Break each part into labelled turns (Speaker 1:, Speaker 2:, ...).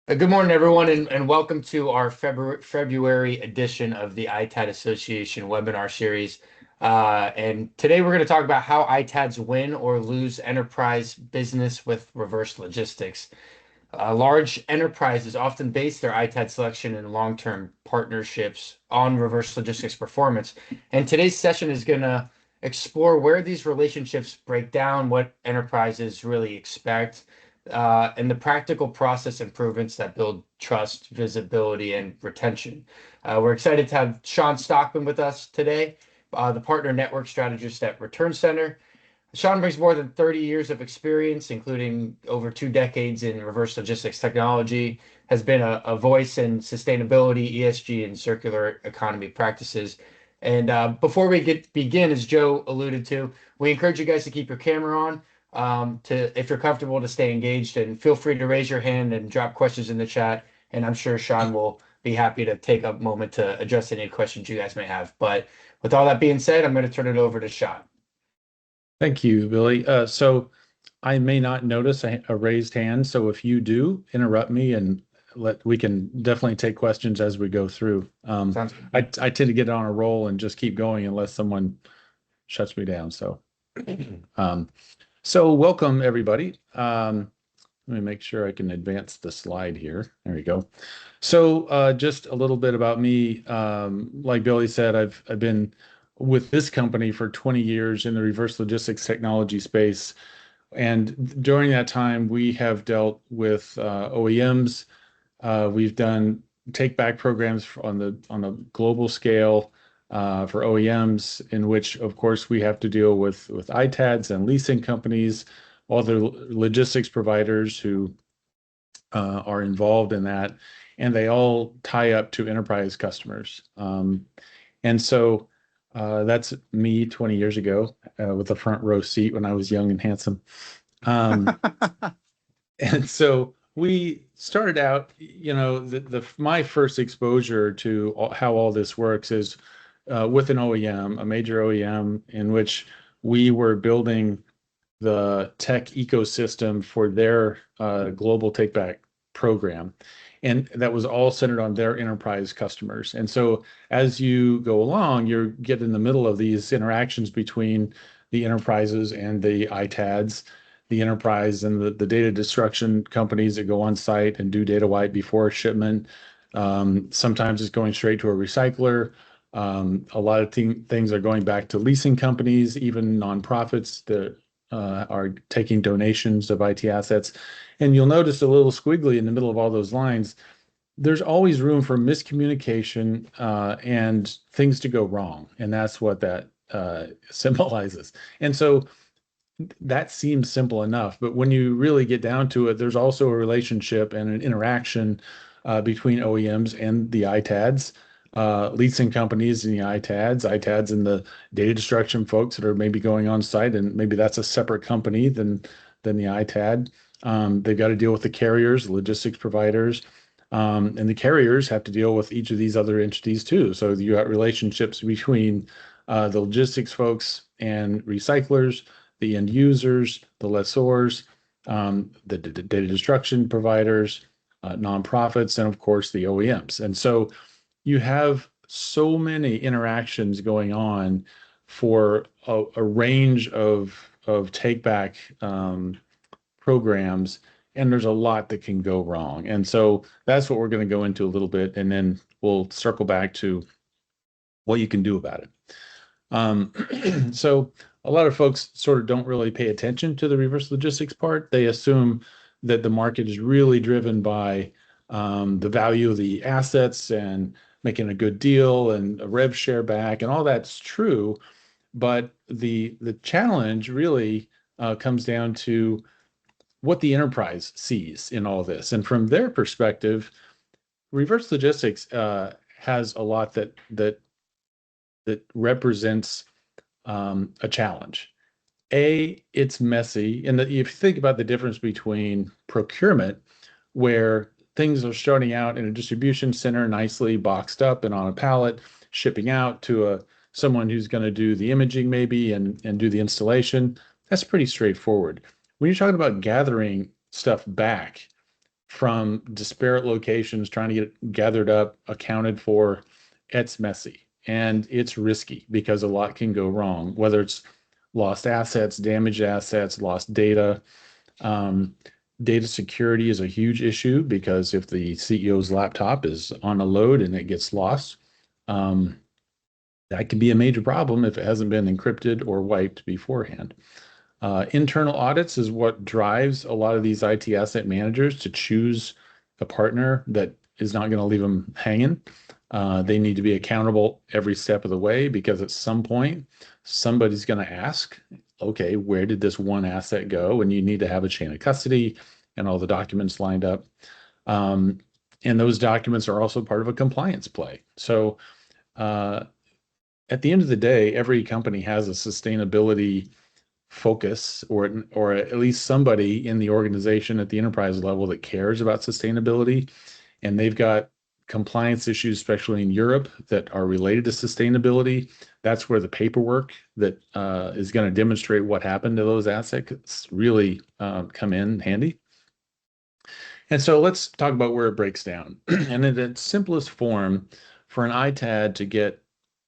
Speaker 1: Good morning, everyone, and welcome to our February edition of the ITAD Association webinar series. And today we're going to talk about how ITADs win or lose enterprise business with reverse logistics. Large enterprises often base their ITAD selection and long-term partnerships on reverse logistics performance. And today's session is going to explore where these relationships break down, what enterprises really expect, and the practical process improvements that build trust, visibility, and retention. We're excited to have Shawn Stockman with us today, the partner network strategist at ReturnCenter. Shawn brings more than 30 years of experience, including over 2 decades in reverse logistics technology, has been a voice in sustainability, ESG, and circular economy practices. And before we begin, as Joe alluded to, we encourage you guys to keep your camera on, if you're comfortable, to stay engaged, and feel free to raise your hand and drop questions in the chat. And I'm sure Shawn will be happy to take a moment to address any questions you guys may have. But with all that being said, I'm going to turn it over to Shawn.
Speaker 2: Thank you, Billy. So I may not notice a raised hand, so if you do, interrupt me and we can definitely take questions as we go through.
Speaker 1: Sounds
Speaker 2: I
Speaker 1: good.
Speaker 2: tend to get on a roll and just keep going unless someone shuts me down. So, um, so welcome everybody. Let me make sure I can advance the slide here. There we go. So just a little bit about me. Like Billy said, I've been with this company for 20 years in the reverse logistics technology space. And during that time, we have dealt with OEMs. We've done take back programs on a global scale for OEMs, in which, of course, we have to deal with ITADs and leasing companies, all the logistics providers who are involved in that, and they all tie up to enterprise customers. And so that's me 20 years ago with a front row seat when I was young and handsome. And so we started out, my first exposure to how all this works is with an OEM, a major OEM, in which we were building the tech ecosystem for their global take back program. And that was all centered on their enterprise customers. And so as you go along, you get in the middle of these interactions between the enterprises and the ITADs, the enterprise and the data destruction companies that go on site and do data wipe before shipment. Sometimes it's going straight to a recycler. A lot of things are going back to leasing companies, even nonprofits that are taking donations of IT assets. And you'll notice a little squiggly in the middle of all those lines. There's always room for miscommunication and things to go wrong. And that's what that symbolizes. And so that seems simple enough. But when you really get down to it, there's also a relationship and an interaction between OEMs and the ITADs. Leasing companies and the ITADs and the data destruction folks that are maybe going on site, and maybe that's a separate company than the ITAD. They've got to deal with the carriers, the logistics providers, and the carriers have to deal with each of these other entities too. So you got relationships between the logistics folks and recyclers, the end users, the lessors, the data destruction providers, nonprofits, and of course the OEMs. And so you have so many interactions going on for a range of take back programs, and there's a lot that can go wrong. And so that's what we're going to go into a little bit, and then we'll circle back to what you can do about it. So a lot of folks sort of don't really pay attention to the reverse logistics part. They assume that the market is really driven by the value of the assets and making a good deal and a rev share back, and all that's true. But the challenge really comes down to what the enterprise sees in all this. And from their perspective, reverse logistics has a lot that represents a challenge. It's messy. And if you think about the difference between procurement, where things are starting out in a distribution center, nicely boxed up and on a pallet, shipping out to someone who's going to do the imaging maybe and do the installation, that's pretty straightforward. When you're talking about gathering stuff back, from disparate locations, trying to get gathered up, accounted for. It's messy and it's risky because a lot can go wrong, whether it's lost assets, damaged assets, lost data. Um, Data security is a huge issue because if the CEO's laptop is on a load and it gets lost, um, that can be a major problem if it hasn't been encrypted or wiped beforehand. Internal audits is what drives a lot of these IT asset managers to choose a partner that is not going to leave them hanging. They need to be accountable every step of the way because at some point, somebody's going to ask, okay, where did this one asset go? And you need to have a chain of custody and all the documents lined up. Um, and those documents are also part of a compliance play. So uh, at the end of the day, every company has a sustainability focus or at least somebody in the organization at the enterprise level that cares about sustainability, and they've got compliance issues, especially in Europe, that are related to sustainability. That's where the paperwork that is going to demonstrate what happened to those assets really come in handy. And so let's talk about where it breaks down. And in its simplest form, for an ITAD to get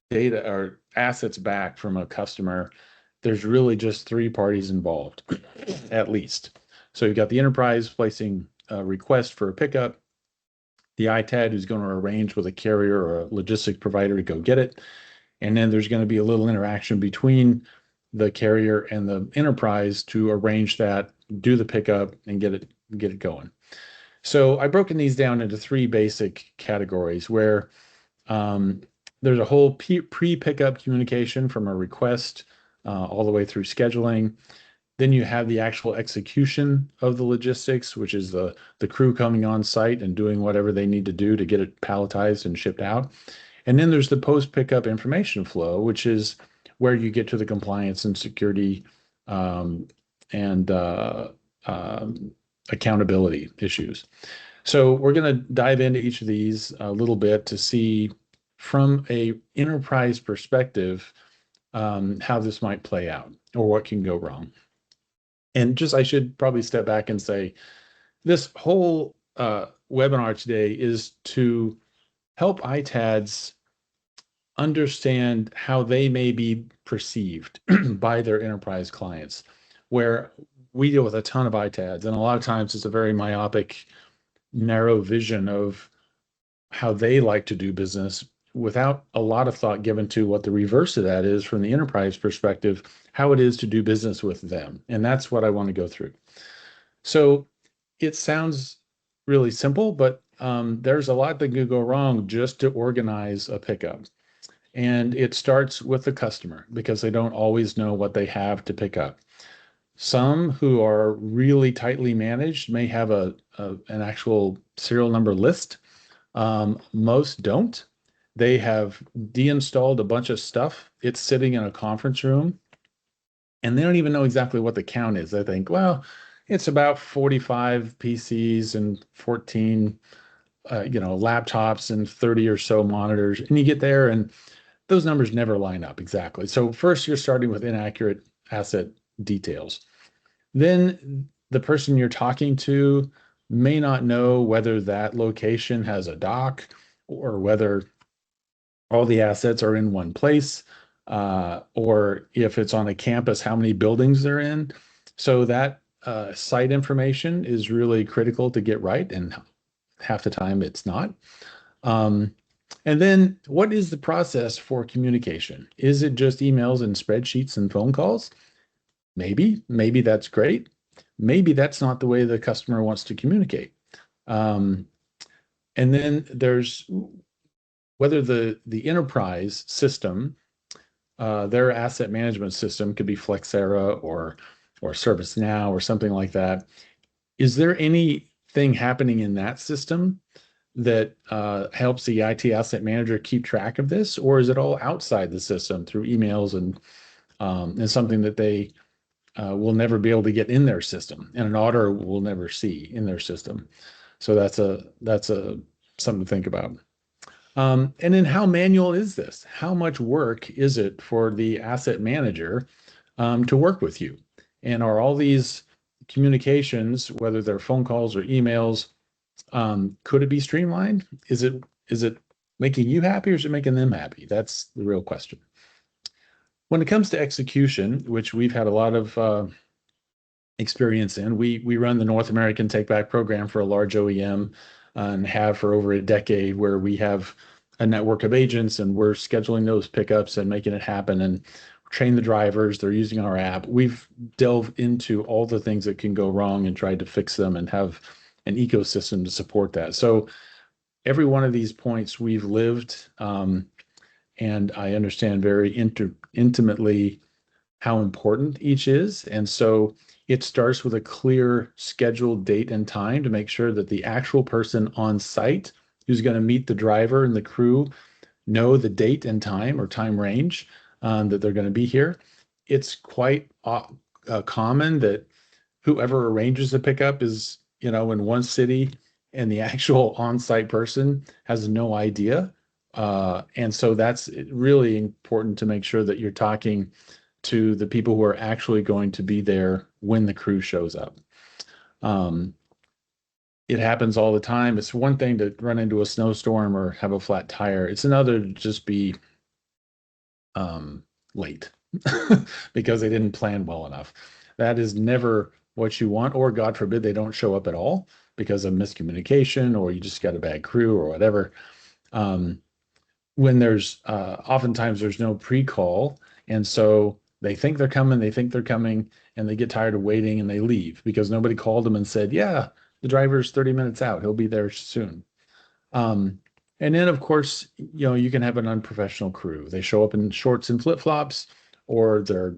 Speaker 2: data or assets back from a customer, there's really just three parties involved, at least. So you've got the enterprise placing a request for a pickup, the ITAD who's going to arrange with a carrier or a logistics provider to go get it, and then there's going to be a little interaction between the carrier and the enterprise to arrange that, do the pickup, and get it going. So I've broken these down into three basic categories where um, there's a whole pre-pickup communication from a request all the way through scheduling. Then you have the actual execution of the logistics, which is the crew coming on site and doing whatever they need to do to get it palletized and shipped out. And then there's the post-pickup information flow, which is where you get to the compliance and security um, and accountability issues. So we're going to dive into each of these a little bit to see from a enterprise perspective how this might play out or what can go wrong. And just I should probably step back and say this whole webinar today is to help ITADs understand how they may be perceived by their enterprise clients, where we deal with a ton of ITADs, and a lot of times it's a very myopic, narrow vision of how they like to do business without a lot of thought given to what the reverse of that is from the enterprise perspective, how it is to do business with them. And that's what I want to go through. So it sounds really simple, but there's a lot that could go wrong just to organize a pickup. And it starts with the customer because they don't always know what they have to pick up. Some who are really tightly managed may have an actual serial number list. Most don't. They have deinstalled a bunch of stuff. It's sitting in a conference room, and they don't even know exactly what the count is. They think, well, it's about 45 PCs and 14, laptops and 30 or so monitors. And you get there, and those numbers never line up exactly. So first, you're starting with inaccurate asset details. Then the person you're talking to may not know whether that location has a dock or whether all the assets are in one place, or if it's on a campus, how many buildings they're in. So that site information is really critical to get right, and half the time it's not. Um, and then what is the process for communication? Is it just emails and spreadsheets and phone calls? Maybe that's great. Maybe that's not the way the customer wants to communicate. Um, and then there's whether the enterprise system, their asset management system could be Flexera or ServiceNow or something like that. Is there anything happening in that system that helps the IT asset manager keep track of this, or is it all outside the system through emails and something that they will never be able to get in their system, and an auditor will never see in their system? So that's a something to think about. And then how manual is this? How much work is it for the asset manager to work with you? And are all these communications, whether they're phone calls or emails, Could it be streamlined? Is it making you happy or is it making them happy? That's the real question. When it comes to execution, which we've had a lot of experience in, we run the North American Take Back program for a large OEM and have for over a decade, where we have a network of agents and we're scheduling those pickups and making it happen and train the drivers. They're using our app. We've delved into all the things that can go wrong and tried to fix them and have an ecosystem to support that. So every one of these points we've lived, and I understand very intimately how important each is. And so it starts with a clear scheduled date and time to make sure that the actual person on site who's going to meet the driver and the crew know the date and time or time range that they're going to be here. It's quite common that whoever arranges the pickup is, in one city and the actual on-site person has no idea. And so that's really important to make sure that you're talking to the people who are actually going to be there when the crew shows up. It happens all the time. It's one thing to run into a snowstorm or have a flat tire. It's another to just be late because they didn't plan well enough. That is never what you want, or God forbid they don't show up at all because of miscommunication or you just got a bad crew or whatever. When there's oftentimes there's no pre-call, and so they think they're coming, and they get tired of waiting and they leave because nobody called them and said, yeah, the driver's 30 minutes out. He'll be there soon. And then, of course, you can have an unprofessional crew. They show up in shorts and flip-flops, or they're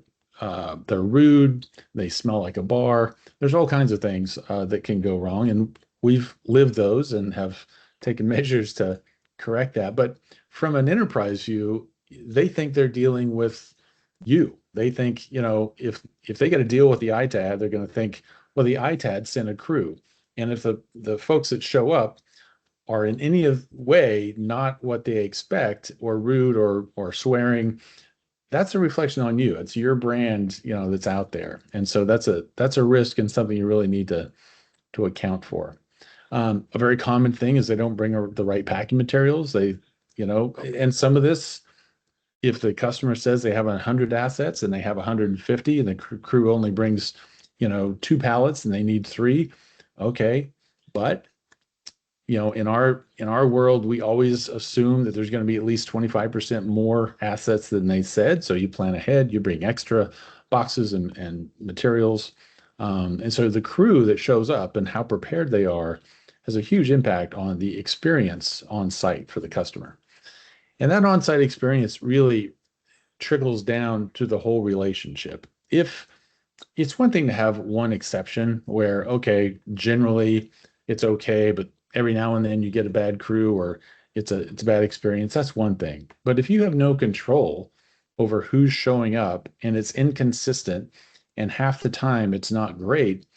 Speaker 2: rude. They smell like a bar. There's all kinds of things that can go wrong, and we've lived those and have taken measures to correct that. But from an enterprise view, they think they're dealing with you. They think, if they got to deal with the ITAD, they're going to think, well, the ITAD sent a crew. And if the folks that show up are in any way not what they expect, or rude or swearing, that's a reflection on you. It's your brand, that's out there. And so that's a risk and something you really need to account for. A very common thing is they don't bring the right packing materials. And some of this, if the customer says they have 100 assets and they have 150 and the crew only brings, 2 pallets and they need 3, okay. But, in our world, we always assume that there's going to be at least 25% more assets than they said. So you plan ahead, you bring extra boxes and materials. And so the crew that shows up and how prepared they are has a huge impact on the experience on site for the customer. And that on-site experience really trickles down to the whole relationship. If it's one thing to have one exception where, okay, generally it's okay, but every now and then you get a bad crew or it's a bad experience, that's one thing. But if you have no control over who's showing up and it's inconsistent and half the time it's not great,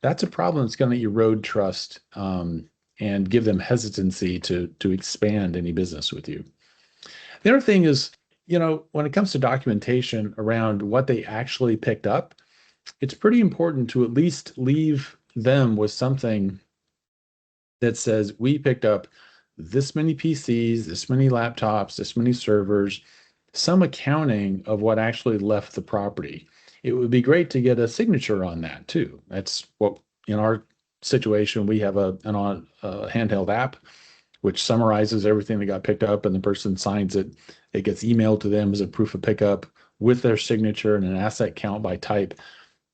Speaker 2: that's a problem that's going to erode trust and give them hesitancy to expand any business with you. The other thing is, when it comes to documentation around what they actually picked up, it's pretty important to at least leave them with something that says, we picked up this many PCs, this many laptops, this many servers, some accounting of what actually left the property. It would be great to get a signature on that too. That's what, in our situation, we have a handheld app which summarizes everything that got picked up, and the person signs it. It gets emailed to them as a proof of pickup with their signature and an asset count by type.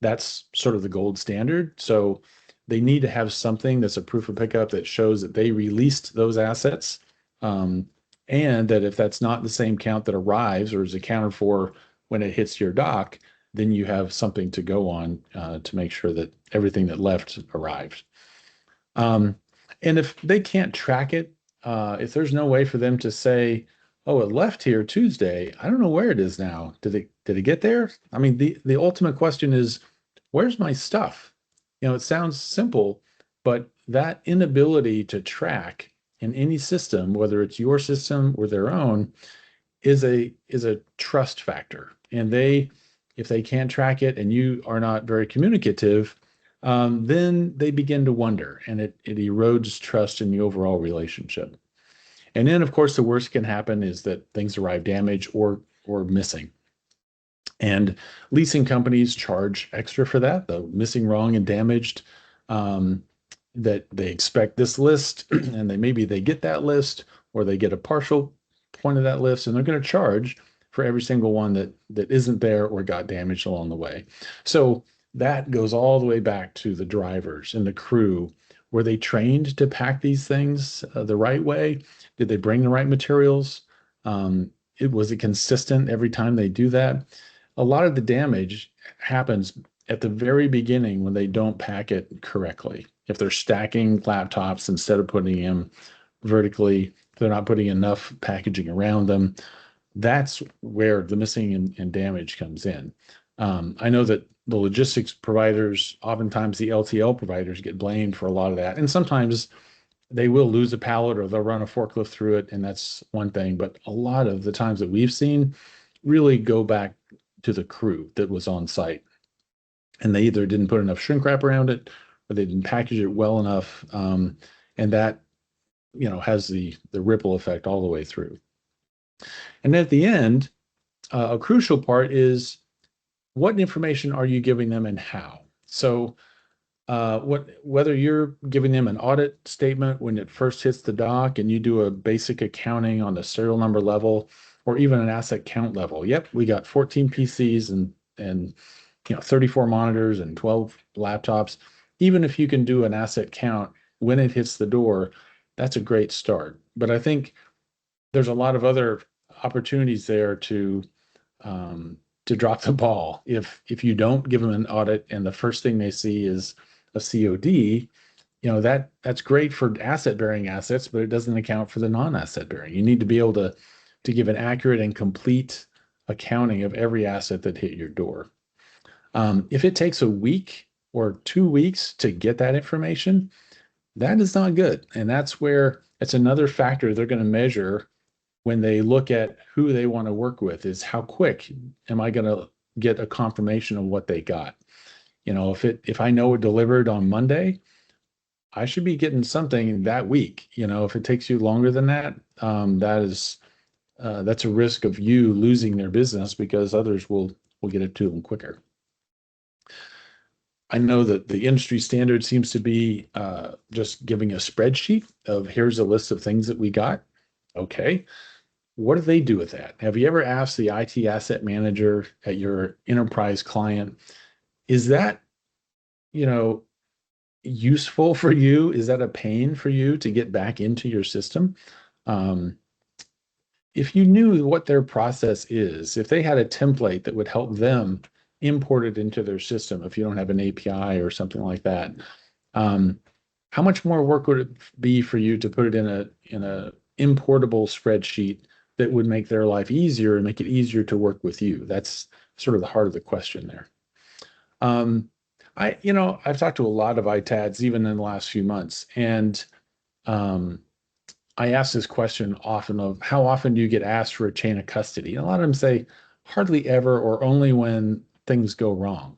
Speaker 2: That's sort of the gold standard. So they need to have something that's a proof of pickup that shows that they released those assets, and that if that's not the same count that arrives or is accounted for when it hits your dock, then you have something to go on to make sure that everything that left arrived. And if they can't track it, if there's no way for them to say, oh, it left here Tuesday, I don't know where it is now. Did it get there? I mean, the ultimate question is, where's my stuff? It sounds simple, but that inability to track in any system, whether it's your system or their own, is a trust factor. And if they can't track it and you are not very communicative, then they begin to wonder, and it erodes trust in the overall relationship. And then, of course, the worst can happen is that things arrive damaged or missing. And leasing companies charge extra for that, the missing, wrong, and damaged. Um, that they expect this list, and maybe they get that list, or they get a partial point of that list, and they're going to charge for every single one that isn't there or got damaged along the way. So that goes all the way back to the drivers and the crew. Were they trained to pack these things the right way? Did they bring the right materials? Was it consistent every time they do that? A lot of the damage happens at the very beginning when they don't pack it correctly. If they're stacking laptops instead of putting them vertically, they're not putting enough packaging around them. That's where the missing and damage comes in. I know that the logistics providers, oftentimes the LTL providers, get blamed for a lot of that. And sometimes they will lose a pallet or they'll run a forklift through it, and that's one thing. But a lot of the times that we've seen really go back to the crew that was on site. And they either didn't put enough shrink wrap around it, or they didn't package it well enough. And that, has the ripple effect all the way through. And at the end, a crucial part is what information are you giving them and how? So whether you're giving them an audit statement when it first hits the dock and you do a basic accounting on the serial number level, or even an asset count level. Yep, we got 14 PCs and 34 monitors and 12 laptops. Even if you can do an asset count when it hits the door, that's a great start. But I think there's a lot of other opportunities there to drop the ball. If you don't give them an audit and the first thing they see is a COD, that's great for asset bearing assets, but it doesn't account for the non-asset bearing. You need to be able to give an accurate and complete accounting of every asset that hit your door. If it takes a week or 2 weeks to get that information, that is not good. And that's where it's another factor they're going to measure when they look at who they want to work with, is how quick am I going to get a confirmation of what they got. If I know it delivered on Monday, I should be getting something that week. If it takes you longer than that, that's a risk of you losing their business because others will get it to them quicker. I know that the industry standard seems to be just giving a spreadsheet of here's a list of things that we got. Okay. What do they do with that? Have you ever asked the IT asset manager at your enterprise client, is that, useful for you? Is that a pain for you to get back into your system? If you knew what their process is, if they had a template that would help them import it into their system, if you don't have an API or something like that, how much more work would it be for you to put it in a importable spreadsheet that would make their life easier and make it easier to work with you? That's sort of the heart of the question there. I've talked to a lot of ITADs even in the last few months, and I ask this question often of how often do you get asked for a chain of custody? And a lot of them say hardly ever, or only when things go wrong.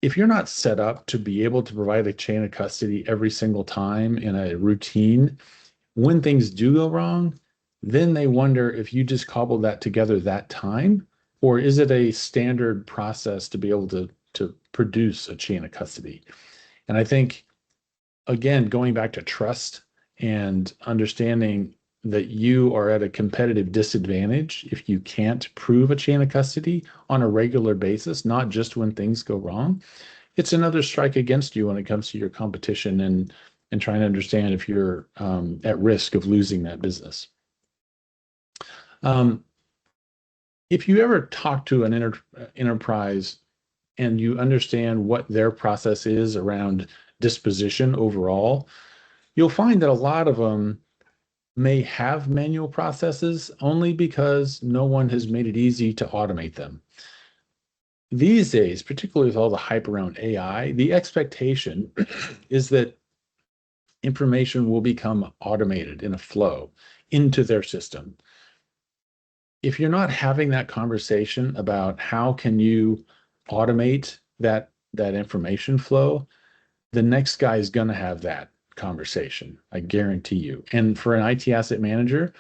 Speaker 2: If you're not set up to be able to provide a chain of custody every single time in a routine, when things do go wrong, then they wonder if you just cobbled that together that time, or is it a standard process to be able to produce a chain of custody? And I think, again, going back to trust and understanding that you are at a competitive disadvantage if you can't prove a chain of custody on a regular basis, not just when things go wrong, it's another strike against you when it comes to your competition and trying to understand if you're at risk of losing that business. If you ever talk to an enterprise and you understand what their process is around disposition overall, you'll find that a lot of them may have manual processes only because no one has made it easy to automate them. These days, particularly with all the hype around AI, the expectation is that information will become automated in a flow into their system. If you're not having that conversation about how can you automate that that information flow, the next guy is going to have that conversation. I guarantee you. And for an IT asset manager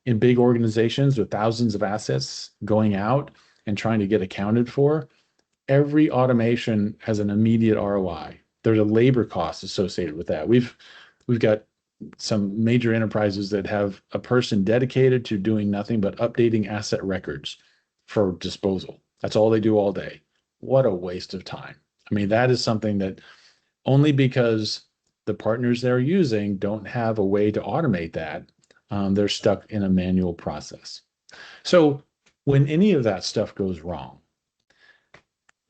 Speaker 2: in big organizations with thousands of assets going out and trying to get accounted for, every automation has an immediate ROI. There's a labor cost associated with that. We've got some major enterprises that have a person dedicated to doing nothing but updating asset records for disposal. That's all they do all day. What a waste of time. I mean, that is something that only because the partners they're using don't have a way to automate that, they're stuck in a manual process. So when any of that stuff goes wrong,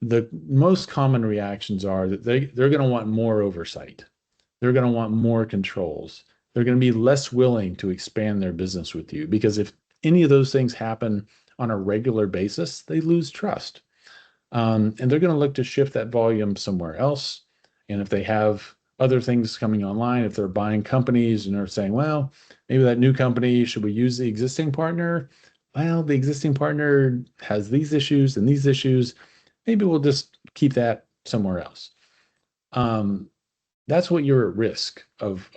Speaker 2: the most common reactions are that they're going to want more oversight. They're going to want more controls. They're going to be less willing to expand their business with you because if any of those things happen on a regular basis, they lose trust. And they're going to look to shift that volume somewhere else. And if they have other things coming online, if they're buying companies and they're saying, well, maybe that new company, should we use the existing partner? Well, the existing partner has these issues and these issues. Maybe we'll just keep that somewhere else. That's what you're at risk of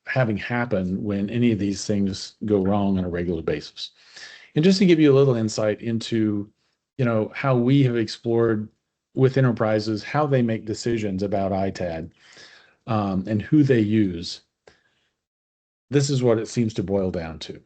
Speaker 2: having happen when any of these things go wrong on a regular basis. And just to give you a little insight into, how we have explored with enterprises, how they make decisions about ITAD, and who they use. This is what it seems to boil down to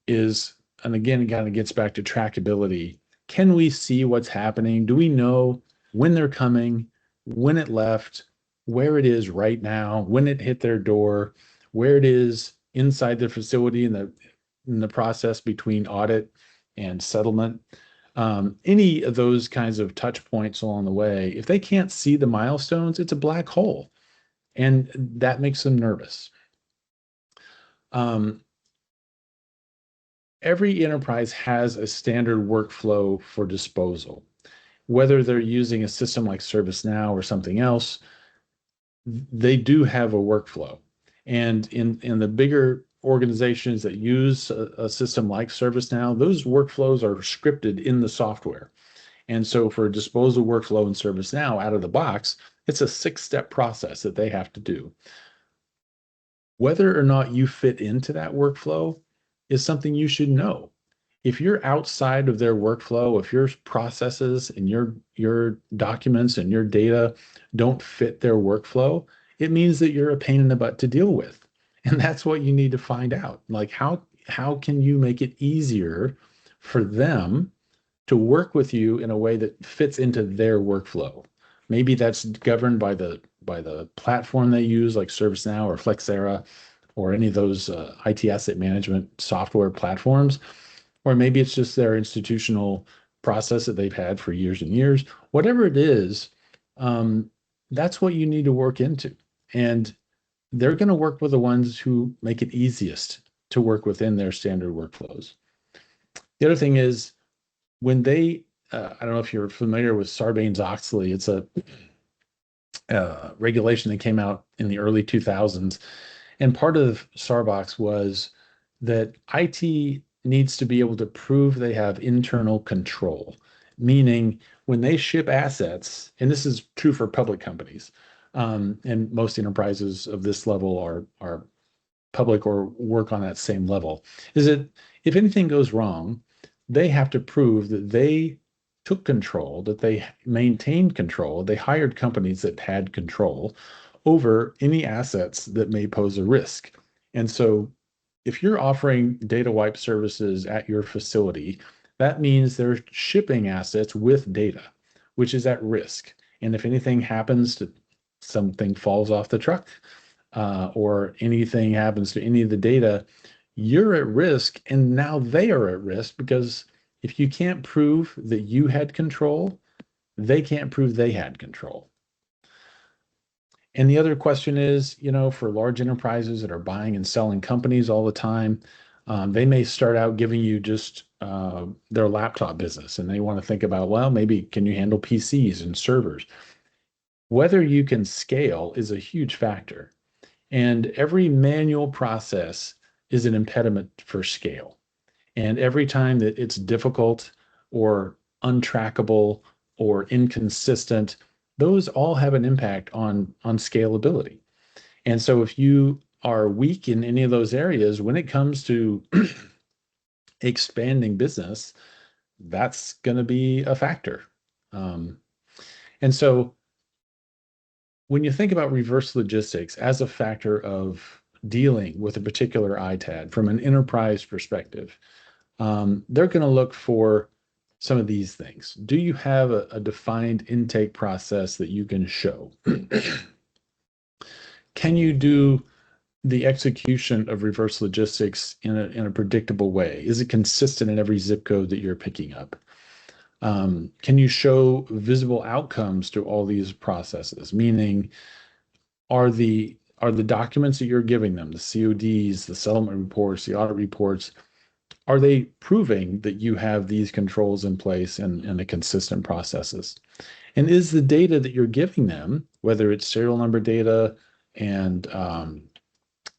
Speaker 2: and again, it kind of gets back to trackability. Can we see what's happening? Do we know when they're coming, when it left, where it is right now, when it hit their door, where it is inside the facility in the process between audit and settlement? Any of those kinds of touch points along the way, if they can't see the milestones, it's a black hole. And that makes them nervous. Every enterprise has a standard workflow for disposal. Whether they're using a system like ServiceNow or something else, they do have a workflow. And in the bigger organizations that use a system like ServiceNow, those workflows are scripted in the software. And so for a disposal workflow in ServiceNow out of the box, it's a 6-step process that they have to do. Whether or not you fit into that workflow is something you should know. If you're outside of their workflow, if your processes and your documents and your data don't fit their workflow, it means that you're a pain in the butt to deal with. And that's what you need to find out. Like how can you make it easier for them to work with you in a way that fits into their workflow? Maybe that's governed by the platform they use, like ServiceNow or Flexera, or any of those IT asset management software platforms. Or maybe it's just their institutional process that they've had for years and years. Whatever it is, that's what you need to work into. And they're going to work with the ones who make it easiest to work within their standard workflows. The other thing is when they, I don't know if you're familiar with Sarbanes-Oxley, it's a regulation that came out in the early 2000s. And part of Sarbox was that IT needs to be able to prove they have internal control, meaning when they ship assets, and this is true for public companies, and most enterprises of this level are public or work on that same level, is that if anything goes wrong, they have to prove that they took control, that they maintained control, they hired companies that had control over any assets that may pose a risk. And so if you're offering data wipe services at your facility, that means they're shipping assets with data, which is at risk. And if anything happens to something falls off the truck, or anything happens to any of the data, you're at risk. And now they are at risk because if you can't prove that you had control, they can't prove they had control. And the other question is, for large enterprises that are buying and selling companies all the time, they may start out giving you just their laptop business, and they want to think about, well, maybe can you handle PCs and servers? Whether you can scale is a huge factor. And every manual process is an impediment for scale. And every time that it's difficult or untrackable or inconsistent, those all have an impact on scalability. And so if you are weak in any of those areas, when it comes to expanding business, that's going to be a factor. Um, and so when you think about reverse logistics as a factor of dealing with a particular ITAD from an enterprise perspective, they're going to look for some of these things. Do you have a defined intake process that you can show? Can you do the execution of reverse logistics in a predictable way? Is it consistent in every zip code that you're picking up? Can you show visible outcomes to all these processes? Meaning, are the documents that you're giving them, the CODs, the settlement reports, the audit reports, are they proving that you have these controls in place and the consistent processes? And is the data that you're giving them, whether it's serial number data and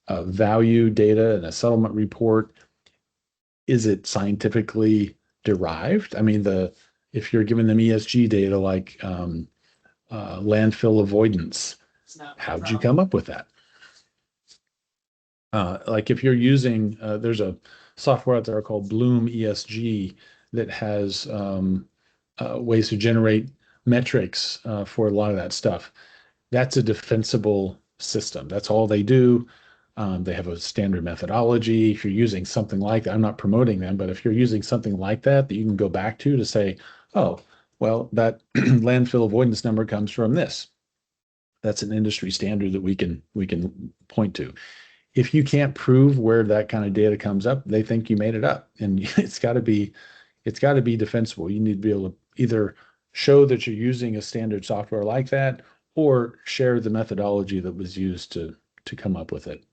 Speaker 2: value data and a settlement report, is it scientifically derived? I mean, if you're giving them ESG data like landfill avoidance, how did you come up with that? Like if you're using, there's a software out there called Bloom ESG that has ways to generate metrics for a lot of that stuff. That's a defensible system. That's all they do. They have a standard methodology. If you're using something like that, I'm not promoting them, but if you're using something like that you can go back to say, oh, well, that landfill avoidance number comes from this. That's an industry standard that we can point to. If you can't prove where that kind of data comes up, they think you made it up, and it's got to be defensible. You need to be able to either show that you're using a standard software like that, or share the methodology that was used to come up with it.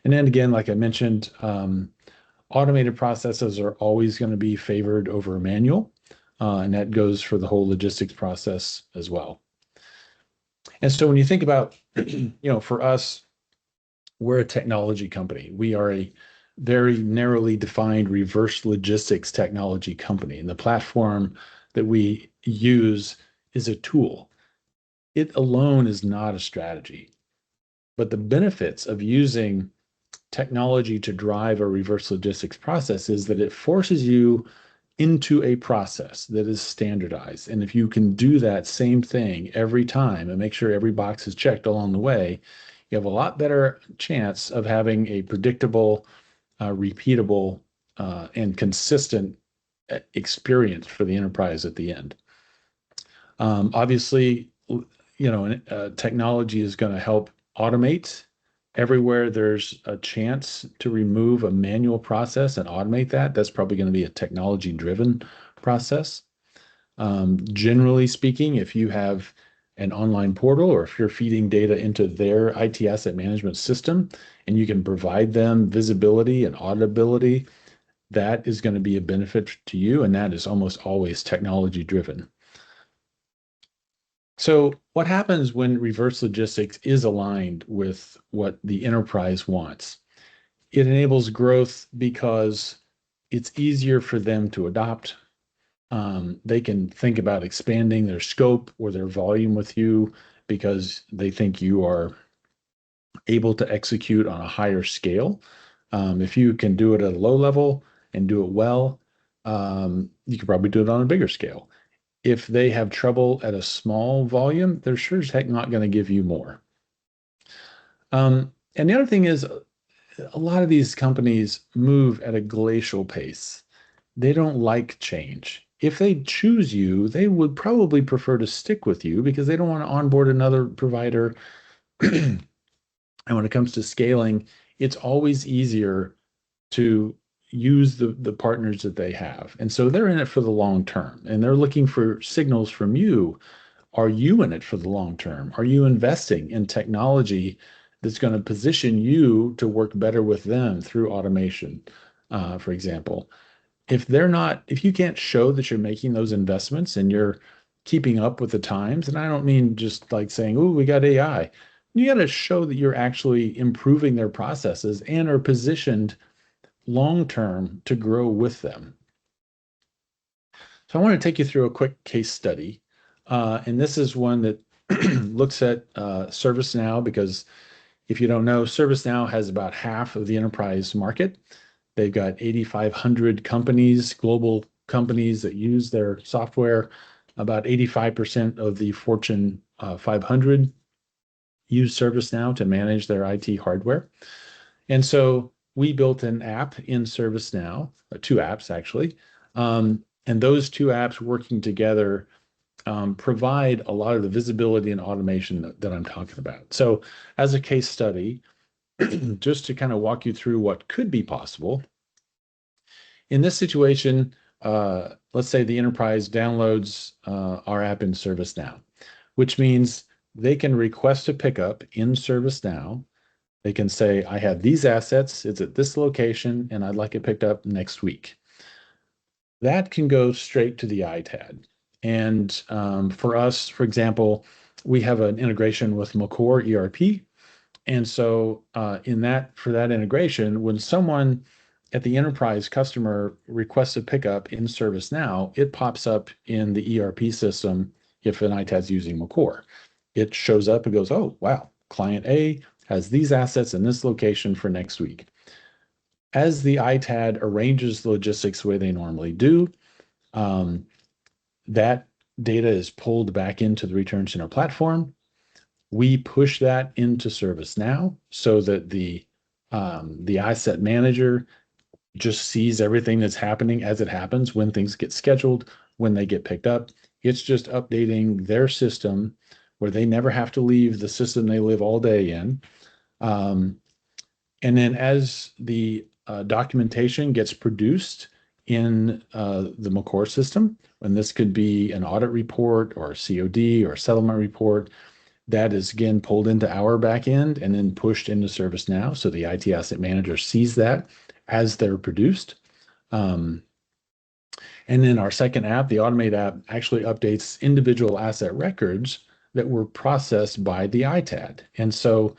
Speaker 2: And then again, like I mentioned, automated processes are always going to be favored over manual, and that goes for the whole logistics process as well. And so when you think about, for us, we're a technology company. We are a very narrowly defined reverse logistics technology company. And the platform that we use is a tool. It alone is not a strategy. But the benefits of using technology to drive a reverse logistics process is that it forces you into a process that is standardized. And if you can do that same thing every time and make sure every box is checked along the way, you have a lot better chance of having a predictable, repeatable, and consistent experience for the enterprise at the end. Obviously, technology is going to help automate. Everywhere there's a chance to remove a manual process and automate that, that's probably going to be a technology-driven process. Generally speaking, if you have an online portal or if you're feeding data into their IT asset management system and you can provide them visibility and auditability, that is going to be a benefit to you, and that is almost always technology-driven. So what happens when reverse logistics is aligned with what the enterprise wants? It enables growth because it's easier for them to adopt. They can think about expanding their scope or their volume with you because they think you are able to execute on a higher scale. If you can do it at a low level and do it well, you could probably do it on a bigger scale. If they have trouble at a small volume, they're sure as heck not going to give you more. And the other thing is, a lot of these companies move at a glacial pace. They don't like change. If they choose you, they would probably prefer to stick with you because they don't want to onboard another provider. And when it comes to scaling, it's always easier to use the partners that they have. And so they're in it for the long term, and they're looking for signals from you. Are you in it for the long term? Are you investing in technology that's going to position you to work better with them through automation, for example? If you can't show that you're making those investments and you're keeping up with the times, and I don't mean just like saying, "Oh, we got AI." You got to show that you're actually improving their processes and are positioned long term to grow with them. So I want to take you through a quick case study. And this is one that looks at ServiceNow, because if you don't know, ServiceNow has about half of the enterprise market. They've got 8,500 companies, global companies that use their software. About 85% of the Fortune 500 use ServiceNow to manage their IT hardware. And so we built an app in ServiceNow, two apps actually. And those two apps working together provide a lot of the visibility and automation that I'm talking about. So as a case study, just to kind of walk you through what could be possible, in this situation, let's say the enterprise downloads our app in ServiceNow, which means they can request a pickup in ServiceNow. They can say, I have these assets, it's at this location, and I'd like it picked up next week. That can go straight to the ITAD. And for us, for example, we have an integration with Macor ERP. And so for that integration, when someone at the enterprise customer requests a pickup in ServiceNow, it pops up in the ERP system if an ITAD is using Macor. It shows up and goes, oh, wow, client A has these assets in this location for next week. As the ITAD arranges the logistics the way they normally do, that data is pulled back into the ReturnCenter platform. We push that into ServiceNow so that the asset manager just sees everything that's happening as it happens, when things get scheduled, when they get picked up. It's just updating their system where they never have to leave the system they live all day in. And then as the documentation gets produced in the Macor system, and this could be an audit report or a COD or a settlement report, that is again pulled into our back end and then pushed into ServiceNow. So the IT asset manager sees that as they're produced. And then our second app, the Automate app, actually updates individual asset records that were processed by the ITAD. And so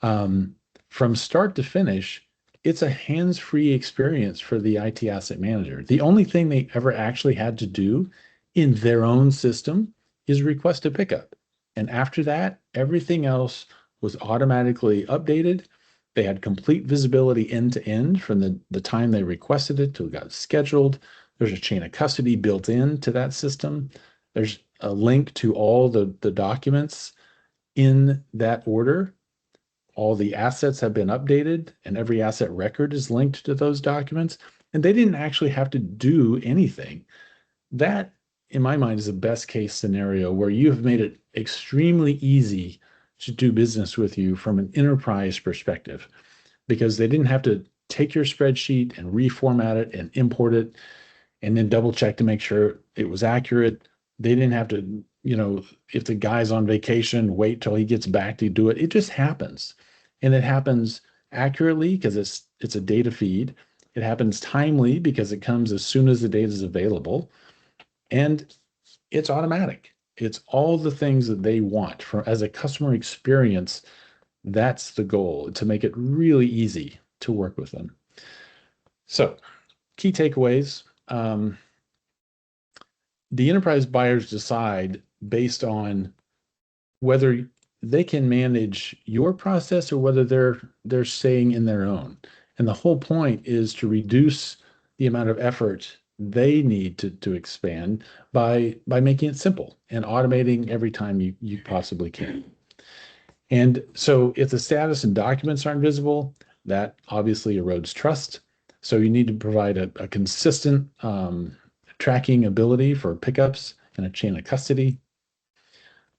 Speaker 2: from start to finish, it's a hands-free experience for the IT asset manager. The only thing they ever actually had to do in their own system is request a pickup. And after that, everything else was automatically updated. They had complete visibility end to end from the time they requested it till it got scheduled. There's a chain of custody built into that system. There's a link to all the documents in that order. All the assets have been updated, and every asset record is linked to those documents. And they didn't actually have to do anything. That, in my mind, is a best case scenario where you have made it extremely easy to do business with you from an enterprise perspective, because they didn't have to take your spreadsheet and reformat it and import it and then double check to make sure it was accurate. They didn't have to, if the guy's on vacation, wait till he gets back to do it. It just happens. And it happens accurately because it's a data feed. It happens timely because it comes as soon as the data is available. And it's automatic. It's all the things that they want as a customer experience. That's the goal, to make it really easy to work with them. So, key takeaways. The enterprise buyers decide based on whether they can manage your process or whether they're staying in their own. And the whole point is to reduce the amount of effort they need to expand by making it simple and automating every time you possibly can. And so if the status and documents aren't visible, that obviously erodes trust. So you need to provide a consistent tracking ability for pickups and a chain of custody.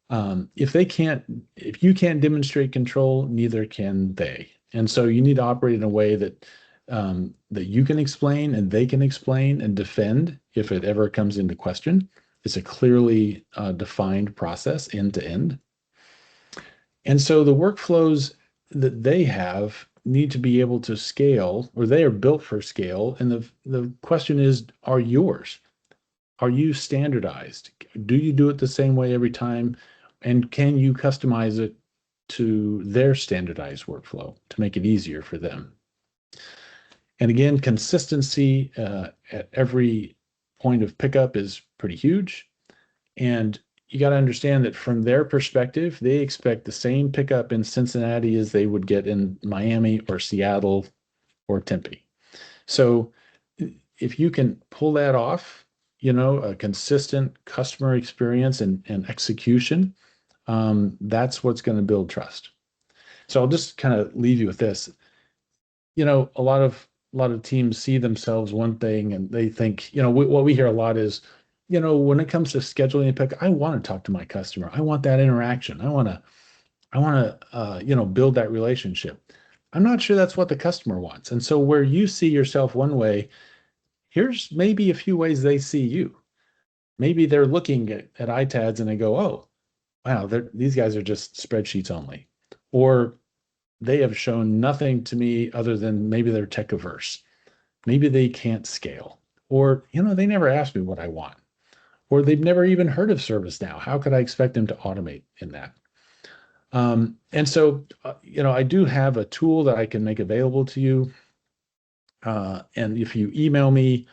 Speaker 2: If you can't demonstrate control, neither can they. And so you need to operate in a way that you can explain and they can explain and defend if it ever comes into question. It's a clearly defined process end to end. And so the workflows that they have need to be able to scale, or they are built for scale. And the question is, are yours? Are you standardized? Do you do it the same way every time? And can you customize it to their standardized workflow to make it easier for them? And again, consistency at every point of pickup is pretty huge. And you got to understand that from their perspective, they expect the same pickup in Cincinnati as they would get in Miami or Seattle or Tempe. So if you can pull that off, a consistent customer experience and execution, that's what's going to build trust. So I'll just kind of leave you with this. A lot of teams see themselves one thing and they think, what we hear a lot is, when it comes to scheduling a pick, I want to talk to my customer. I want that interaction. I want to build that relationship. I'm not sure that's what the customer wants. And so where you see yourself one way, here's maybe a few ways they see you. Maybe they're looking at ITADs and they go, oh, wow, these guys are just spreadsheets only. Or they have shown nothing to me other than maybe they're tech averse. Maybe they can't scale. Or, they never asked me what I want. Or they've never even heard of ServiceNow. How could I expect them to automate in that? And so, I do have a tool that I can make available to you. And if you email me,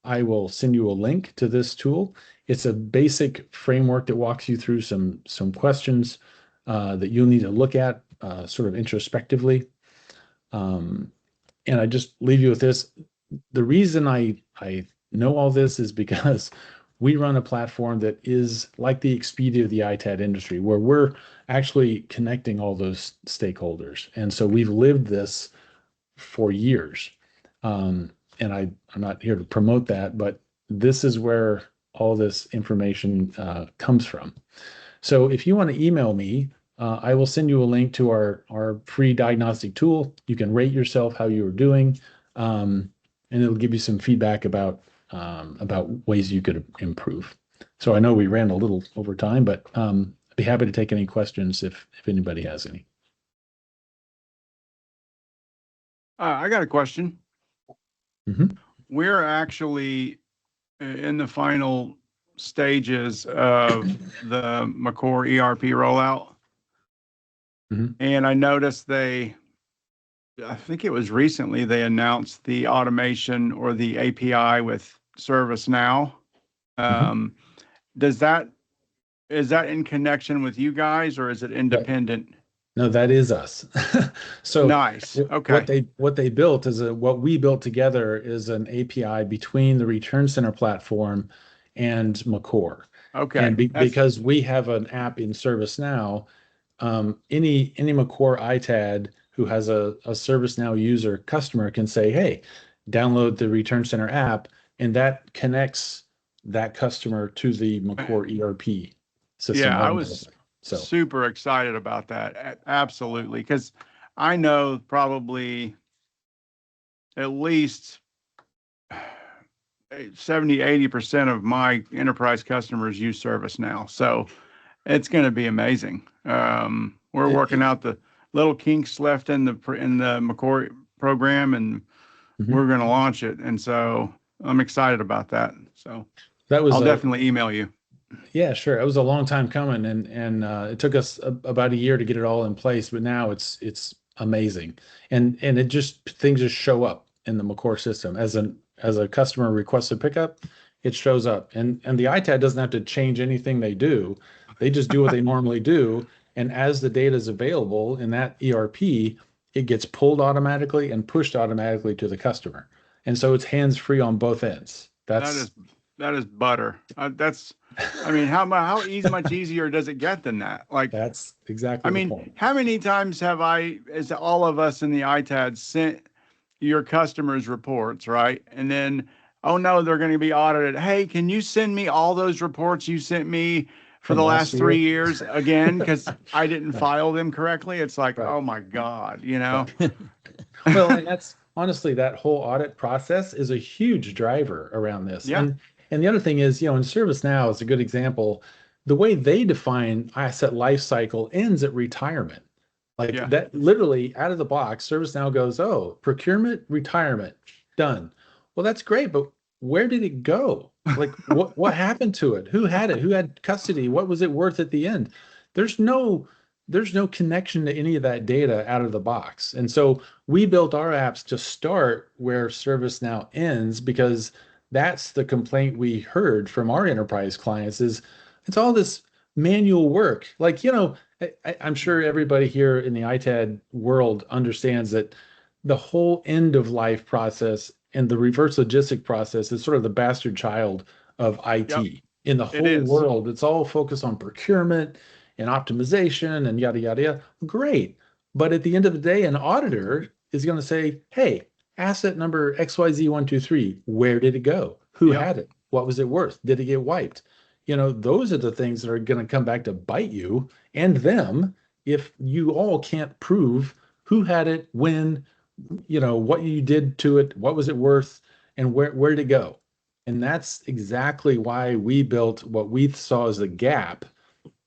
Speaker 2: I will send you a link to this tool. It's a basic framework that walks you through some questions that you'll need to look at sort of introspectively. And I just leave you with this. The reason I know all this is because we run a platform that is like the Expedia of the ITAD industry, where we're actually connecting all those stakeholders. And so we've lived this for years. And I'm not here to promote that, but this is where all this information comes from. So if you want to email me, I will send you a link to our free diagnostic tool. You can rate yourself how you are doing, and it'll give you some feedback about ways you could improve. So I know we ran a little over time, but I'd be happy to take any questions if anybody has any.
Speaker 3: I got a question.
Speaker 2: Mm-hmm.
Speaker 3: We're actually in the final stages of the McCore ERP rollout.
Speaker 2: Mm-hmm.
Speaker 3: And I noticed I think it was recently, they announced the automation or the API with ServiceNow. Is that in connection with you guys, or is it independent?
Speaker 2: No, that is us. So
Speaker 3: nice. Okay.
Speaker 2: What they built is what we built together is an API between the ReturnCenter platform and McCore.
Speaker 3: Okay.
Speaker 2: And because we have an app in ServiceNow, any McCore ITAD who has a ServiceNow user customer can say, hey, download the ReturnCenter app, and that connects that customer to the McCore ERP system.
Speaker 3: Yeah, I was super excited about that. Absolutely. Because I know probably at least 70-80% of my enterprise customers use ServiceNow. So it's going to be amazing. We're working out the little kinks left in the McCore program, and we're going to launch it. And so I'm excited about that. So I'll definitely email you.
Speaker 2: Yeah, sure. It was a long time coming, and it took us about a year to get it all in place, but now it's amazing. And things just show up in the McCore system. As a customer requests a pickup, it shows up. And the ITAD doesn't have to change anything they do. They just do what they normally do. And as the data is available in that ERP, it gets pulled automatically and pushed automatically to the customer. And so it's hands-free on both ends.
Speaker 3: That is butter. How much easier does it get than that? Like,
Speaker 2: that's exactly the point.
Speaker 3: How many times as all of us in the ITAD sent your customers reports, right? And then, oh no, they're going to be audited. Hey, can you send me all those reports you sent me for the last 3 years again? Because I didn't file them correctly. It's like, right. Oh my God,
Speaker 2: Well, and that's honestly, that whole audit process is a huge driver around this.
Speaker 3: Yeah.
Speaker 2: And the other thing is, in ServiceNow is a good example. The way they define asset lifecycle ends at retirement. That literally out of the box, ServiceNow goes, oh, procurement, retirement, done. Well, that's great, but where did it go? Like, what happened to it? Who had it? Who had custody? What was it worth at the end? There's no connection to any of that data out of the box. And so we built our apps to start where ServiceNow ends, because that's the complaint we heard from our enterprise clients is it's all this manual work. Like, I'm sure everybody here in the ITAD world understands that the whole end of life process and the reverse logistic process is sort of the bastard child of
Speaker 3: Yep,
Speaker 2: IT. In the
Speaker 3: it
Speaker 2: whole
Speaker 3: is.
Speaker 2: world, it's all focused on procurement and optimization and yada, yada, yada. Great. But at the end of the day, an auditor is going to say, hey, asset number XYZ123, where did it go? Who
Speaker 3: Yep.
Speaker 2: had it? What was it worth? Did it get wiped? Those are the things that are going to come back to bite you and them if you all can't prove who had it, when, what you did to it, what was it worth, and where did it go? And that's exactly why we built what we saw as a gap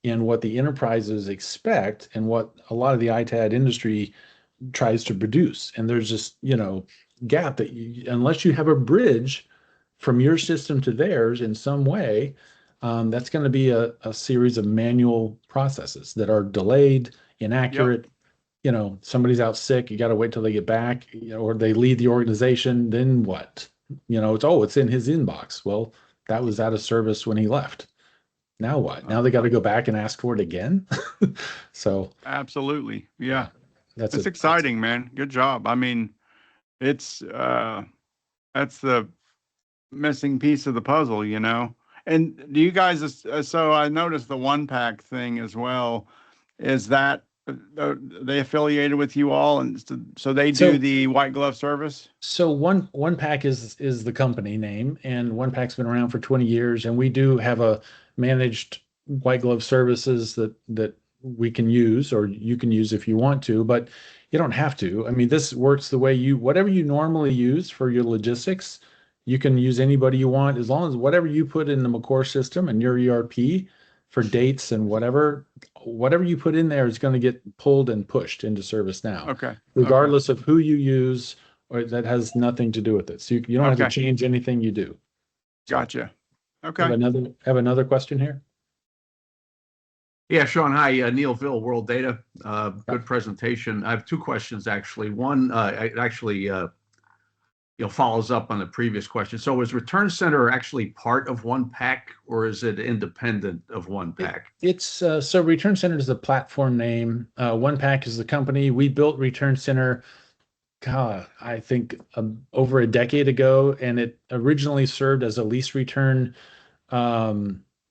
Speaker 2: in what the enterprises expect and what a lot of the ITAD industry tries to produce. And there's this, gap that unless you have a bridge from your system to theirs in some way, that's going to be a series of manual processes that are delayed,
Speaker 3: Yep.
Speaker 2: inaccurate. Somebody's out sick, you got to wait till they get back, or they leave the organization, then what? It's in his inbox. Well, that was out of service when he left. Now what? Now they got to go back and ask for it again. So
Speaker 3: Absolutely.
Speaker 2: yeah,
Speaker 3: Yeah.
Speaker 2: that's
Speaker 3: It's
Speaker 2: that's
Speaker 3: exciting, man. Good job. I mean, it's that's the missing piece of the puzzle, you know. And do you guys, so I noticed the one pack thing as well. Is that they affiliated with you all, and so they do
Speaker 2: so
Speaker 3: the white glove service?
Speaker 2: so one pack is the company name, and one pack's been around for 20 years, and we do have a managed white glove services that we can use, or you can use if you want to, but you don't have to. I mean, this works the way whatever you normally use for your logistics, you can use anybody you want, as long as whatever you put in the McCore system and your ERP for dates and whatever you put in there is going to get pulled and pushed into ServiceNow,
Speaker 3: Okay. Okay.
Speaker 2: regardless of who you use, or that has nothing to do with it. So you don't have to
Speaker 3: Okay.
Speaker 2: change anything you do. So
Speaker 3: Gotcha.
Speaker 2: have
Speaker 3: Okay.
Speaker 2: another question here.
Speaker 4: Yeah, Shawn, hi, Neilville, World Data.
Speaker 2: Yeah.
Speaker 4: Good presentation. I have two questions, actually. One, it actually follows up on the previous question. So is ReturnCenter actually part of one pack, or is it independent of one pack?
Speaker 2: It's so ReturnCenter is the platform name. One Pack is the company. We built ReturnCenter, God, I think over a decade ago, and it originally served as a lease return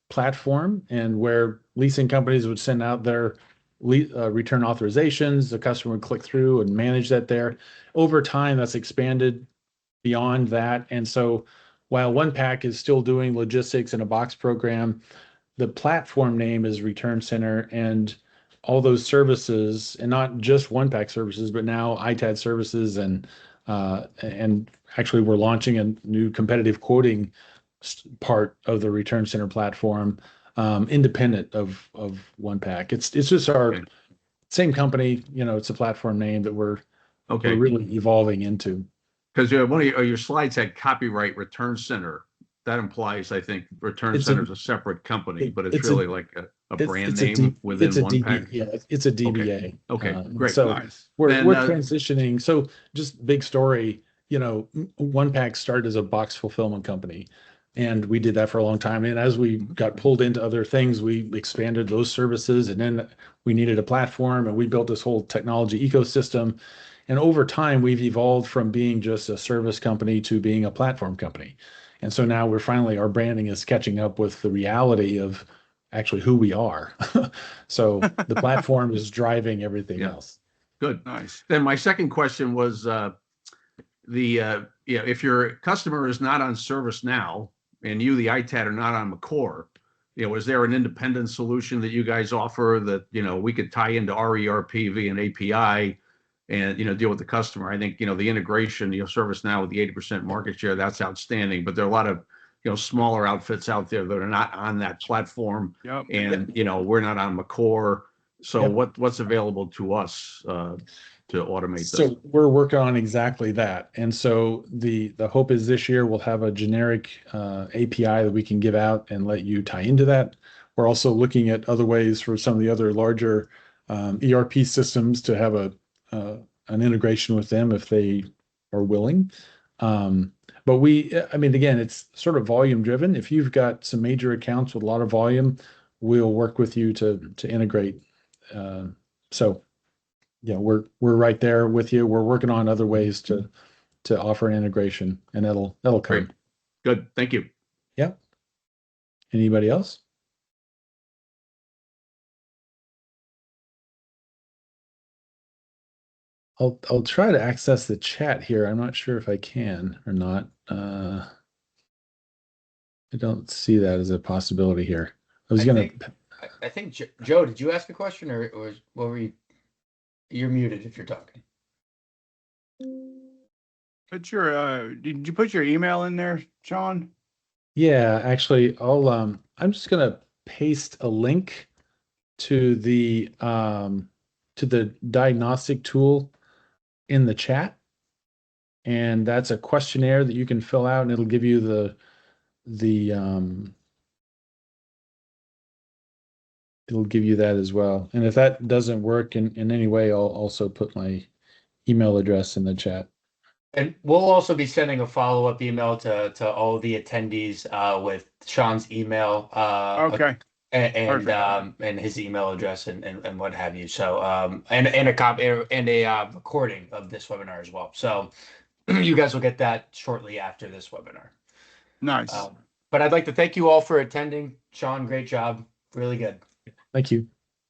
Speaker 2: platform, and where leasing companies would send out their return authorizations, the customer would click through and manage that there. Over time, that's expanded beyond that. And so while one pack is still doing logistics and a box program, the platform name is ReturnCenter, and all those services, and not just one pack services, but now ITAD services, and actually we're launching a new competitive quoting part of the ReturnCenter platform, independent of one pack. It's just our
Speaker 4: Okay.
Speaker 2: same company. It's a platform name that we're
Speaker 4: Okay.
Speaker 2: really evolving into.
Speaker 4: Because one of your slides had copyright ReturnCenter. That implies, I think, ReturnCenter is a separate company, but it's really like a brand name within one pack.
Speaker 2: Yeah, it's a DBA.
Speaker 4: Okay, great.
Speaker 2: So
Speaker 3: Nice.
Speaker 2: we're
Speaker 4: And,
Speaker 2: transitioning. So just big story, one pack started as a box fulfillment company, and we did that for a long time. And as we got pulled into other things, we expanded those services, and then we needed a platform, and we built this whole technology ecosystem. And over time, we've evolved from being just a service company to being a platform company. And so now our branding is catching up with the reality of actually who we are. So the platform is driving everything
Speaker 4: Yeah.
Speaker 2: else.
Speaker 4: Good.
Speaker 3: Nice.
Speaker 4: Then my second question was if your customer is not on ServiceNow and you, the ITAD, are not on McCore, is there an independent solution that you guys offer that we could tie into our ERP via an API and deal with the customer? I think the integration, ServiceNow with the 80% market share, that's outstanding. But there are a lot of smaller outfits out there that are not on that platform,
Speaker 3: Yep.
Speaker 4: and we're not on McCore. So
Speaker 2: Yep.
Speaker 4: what's available to us to automate this?
Speaker 2: So we're working on exactly that. And so the hope is this year we'll have a generic API that we can give out and let you tie into that. We're also looking at other ways for some of the other larger ERP systems to have an integration with them if they are willing. But again, it's sort of volume driven. If you've got some major accounts with a lot of volume, we'll work with you to integrate. So yeah, we're right there with you. We're working on other ways to offer an integration, and that'll come.
Speaker 4: Great. Good. Thank you.
Speaker 2: Yeah. Anybody else? I'll try to access the chat here. I'm not sure if I can or not. I don't see that as a possibility here.
Speaker 1: I think Joe, did you ask a question or what were you? You're muted if you're talking.
Speaker 3: Did you put your email in there, Shawn?
Speaker 2: Yeah, actually, I'm just gonna paste a link to the diagnostic tool in the chat, and that's a questionnaire that you can fill out, and it'll give you it'll give you that as well. And if that doesn't work in any way, I'll also put my email address in the chat.
Speaker 1: And we'll also be sending a follow-up email to all the attendees with Shawn's email
Speaker 3: Okay.
Speaker 1: and his email address and what have you. So and a copy and a recording of this webinar as well. So you guys will get that shortly after this webinar.
Speaker 3: Nice.
Speaker 1: But I'd like to thank you all for attending. Shawn, great job. Really good.
Speaker 2: Thank you.